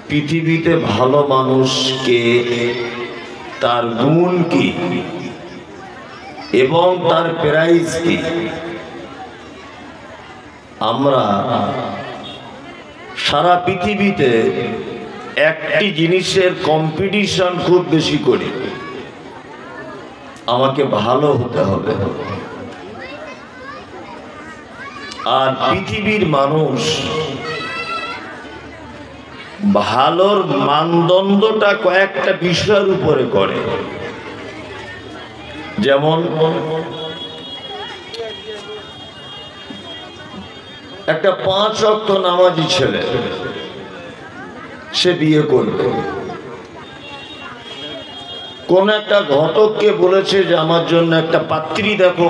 পৃথিবীতে ভালো মানুষকে, তার গুণ কি এবং তার প্রাইস কি, আমরা সারা পৃথিবীতে একটি জিনিসের কম্পিটিশন খুব বেশি করি, আমাকে ভালো হতে হবে। আর পৃথিবীর মানুষ ভালোর মানদণ্ডটা কয়েকটা বিষয়ের উপরে করে। যেমন একটা 5 ওয়াক্ত নামাজি ছেলে, সে বিয়ে করবে, কোন একটা ঘটককে বলেছে যে আমার জন্য একটা পাত্রী দেখো।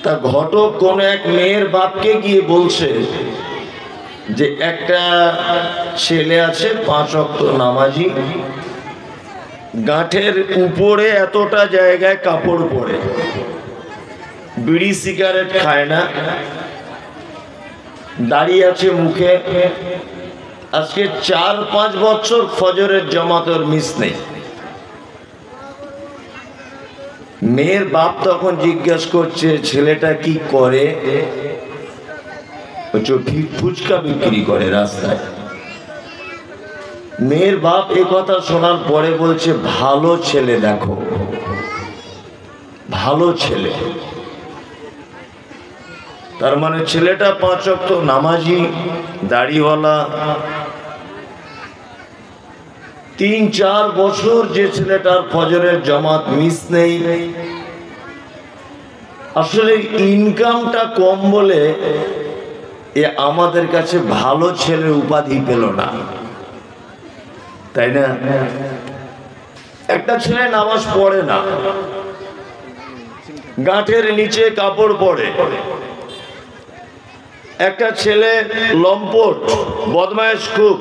তা ঘটক কোন এক মেয়ের বাপকে গিয়ে বলছে যে একটা ছেলে আছে 5 ওয়াক্ত নামাজি, গাঁঠের উপরে এতটা জায়গায় কাপড় পরে, বিড়ি সিগারেট খায় না, দাঁড়িয়ে আছে মুখে, আজকে 4-5 বছর ফজরের জামাতের মিস নেই। মেয়ের বাপ তখন জিজ্ঞেস করছে ছেলেটা কি করে? ফুচকা বিক্রি করে রাস্তায়। মেয়ের বাপ এ কথা শোনার পরে বলছে ভালো ছেলে দেখো, ভালো ছেলে। তার মানে ছেলেটা 5 ওয়াক্ত নামাজি, দাড়িওয়ালা, 3-4 বছর যে ছেলেটার ফজরের জামাত মিস নেই। আসলে ইনকামটা কম বলে এ আমাদের কাছে ভালো ছেলের উপাধি পেল না, তাই না? একটা ছেলে নামাজ পড়ে না, গাঁঠের নিচে কাপড় পরে, একটা ছেলে লম্পট, বদমায়েশ খুব,